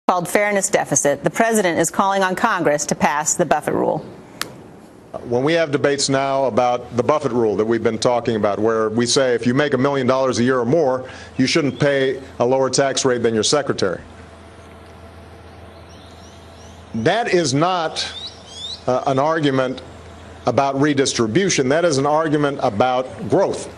Called fairness deficit, the president is calling on Congress to pass the Buffett rule. When we have debates now about the Buffett rule that we've been talking about, where we say if you make $1 million a year or more, you shouldn't pay a lower tax rate than your secretary. That is not an argument about redistribution. That is an argument about growth.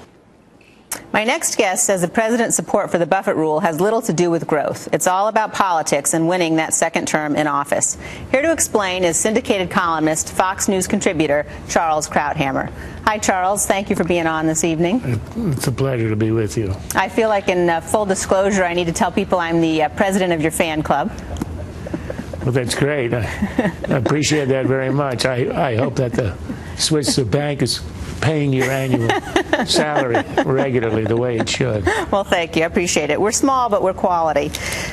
My next guest says the president's support for the Buffett rule has little to do with growth. It's all about politics and winning that second term in office. Here to explain is syndicated columnist, Fox News contributor, Charles Krauthammer. Hi, Charles. Thank you for being on this evening. It's a pleasure to be with you. I feel like in full disclosure, I need to tell people I'm the president of your fan club. Well, that's great. I appreciate that very much. I hope that the Swiss bank is paying your annual salary regularly the way it should. Well, thank you. I appreciate it. We're small, but we're quality.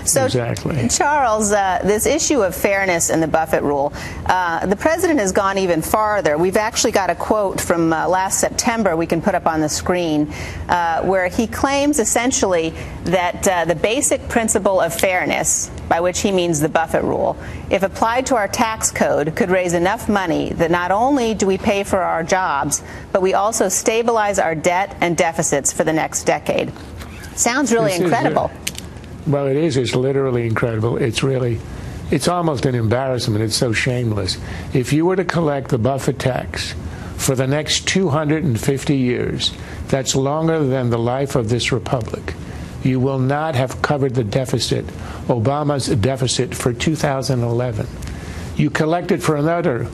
So, exactly. Charles, this issue of fairness in the Buffett rule, the president has gone even farther. We've actually got a quote from last September we can put up on the screen where he claims essentially that the basic principle of fairness, by which he means the Buffett rule, if applied to our tax code, could raise enough money that not only do we pay for our jobs, but we also stabilize our debt and deficits for the next decade. Sounds really incredible. Well, it is. It's literally incredible. It's almost an embarrassment. It's so shameless. If you were to collect the Buffett tax for the next 250 years, that's longer than the life of this republic, you will not have covered the deficit, Obama's deficit for 2011. You collect it for another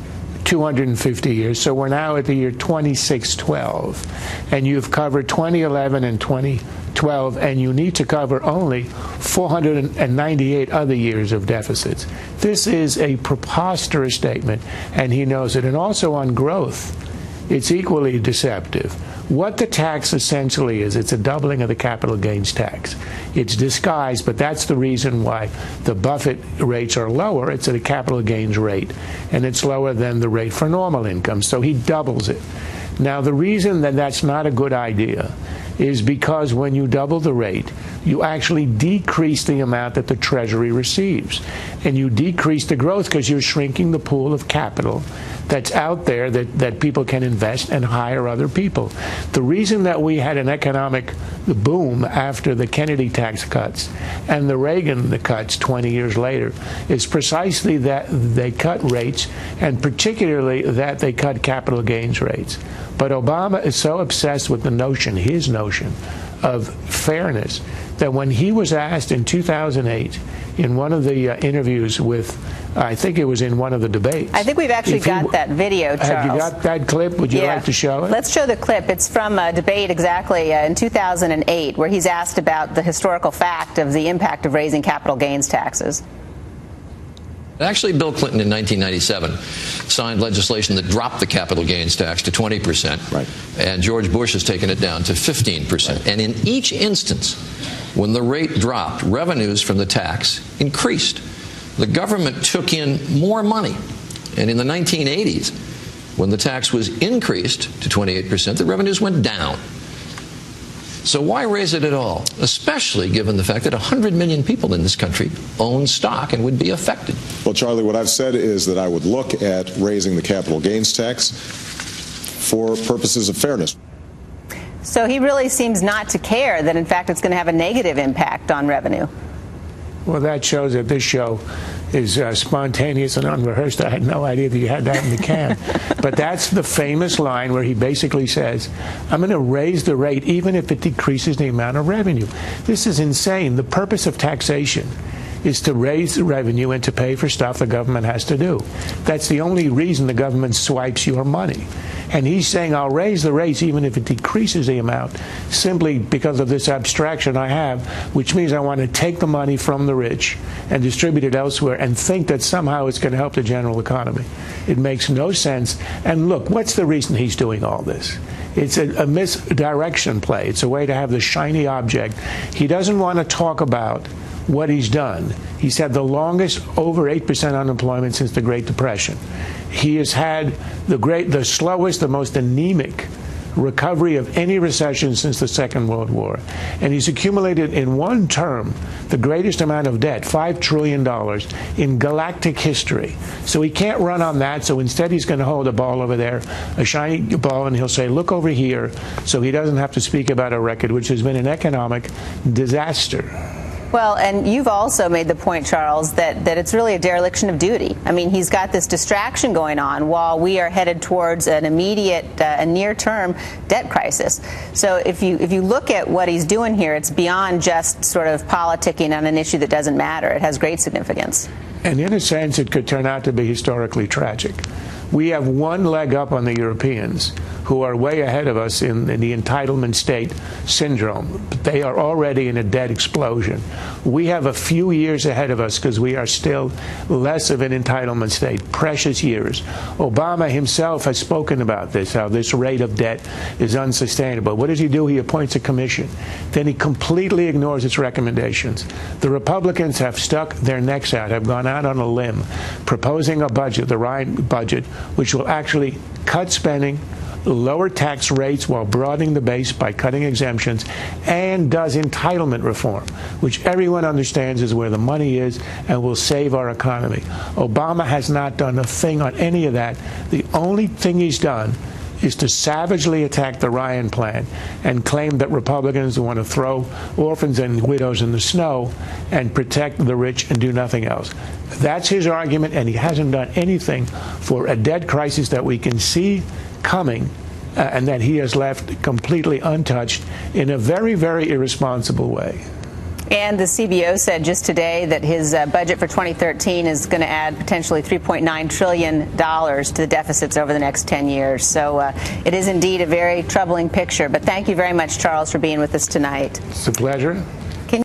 250 years, so we're now at the year 2612, and you've covered 2011 and 2012, and you need to cover only 498 other years of deficits. This is a preposterous statement, and he knows it. And also on growth, it's equally deceptive. What the tax essentially is, it's a doubling of the capital gains tax. It's disguised, but that's the reason why the Buffett rates are lower. It's at a capital gains rate, and it's lower than the rate for normal income, so he doubles it. Now, the reason that that's not a good idea is because when you double the rate, you actually decrease the amount that the Treasury receives. And you decrease the growth because you're shrinking the pool of capital that's out there that people can invest and hire other people. The reason that we had an economic boom after the Kennedy tax cuts and the Reagan cuts 20 years later is precisely that they cut rates, and particularly that they cut capital gains rates. But Obama is so obsessed with the notion, his notion, of fairness, that when he was asked in 2008 in one of the interviews with, I think it was in one of the debates. I think we've actually got that video, Charles. Have you got that clip? Would you like to show it? Let's show the clip. It's from a debate exactly in 2008 where he's asked about the historical fact of the impact of raising capital gains taxes. Actually, Bill Clinton in 1997 signed legislation that dropped the capital gains tax to 20%. Right. And George Bush has taken it down to 15%. Right. And in each instance, when the rate dropped, revenues from the tax increased. The government took in more money. And in the 1980s, when the tax was increased to 28%, the revenues went down. So why raise it at all, especially given the fact that 100 million people in this country own stock and would be affected? Well, Charlie, what I've said is that I would look at raising the capital gains tax for purposes of fairness. So he really seems not to care that, in fact, it's going to have a negative impact on revenue. Well, that shows that this show is spontaneous and unrehearsed. I had no idea that you had that in the can. But that's the famous line where he basically says, I'm going to raise the rate even if it decreases the amount of revenue. This is insane. The purpose of taxation is to raise the revenue and to pay for stuff the government has to do. That's the only reason the government swipes your money. And he's saying, I'll raise the rates even if it decreases the amount, simply because of this abstraction I have, which means I want to take the money from the rich and distribute it elsewhere and think that somehow it's going to help the general economy. It makes no sense. And look, what's the reason he's doing all this? It's a misdirection play. It's a way to have the shiny object. He doesn't want to talk about what he's done. He's had the longest over 8% unemployment since the Great Depression. He has had the slowest, the most anemic recovery of any recession since the Second World War. And he's accumulated in one term the greatest amount of debt, $5 trillion, in galactic history. So he can't run on that, so instead he's going to hold a ball over there, a shiny ball, and he'll say, look over here, so he doesn't have to speak about a record which has been an economic disaster. Well, and you've also made the point, Charles, that it's really a dereliction of duty. I mean, he's got this distraction going on while we are headed towards an immediate and near-term debt crisis. So if you look at what he's doing here, it's beyond just sort of politicking on an issue that doesn't matter. It has great significance. And in a sense, it could turn out to be historically tragic. We have one leg up on the Europeans, who are way ahead of us in the entitlement state syndrome. They are already in a debt explosion. We have a few years ahead of us because we are still less of an entitlement state, precious years. Obama himself has spoken about this, how this rate of debt is unsustainable. What does he do? He appoints a commission. Then he completely ignores its recommendations. The Republicans have stuck their necks out, have gone out on a limb, proposing a budget, the Ryan budget, which will actually cut spending, lower tax rates while broadening the base by cutting exemptions, and does entitlement reform, which everyone understands is where the money is and will save our economy. Obama has not done a thing on any of that. The only thing he's done is to savagely attack the Ryan plan and claim that Republicans want to throw orphans and widows in the snow and protect the rich and do nothing else. That's his argument, and he hasn't done anything for a debt crisis that we can see coming and that he has left completely untouched in a very, very irresponsible way. And the CBO said just today that his budget for 2013 is going to add potentially $3.9 trillion to the deficits over the next 10 years. So it is indeed a very troubling picture. But thank you very much, Charles, for being with us tonight. It's a pleasure.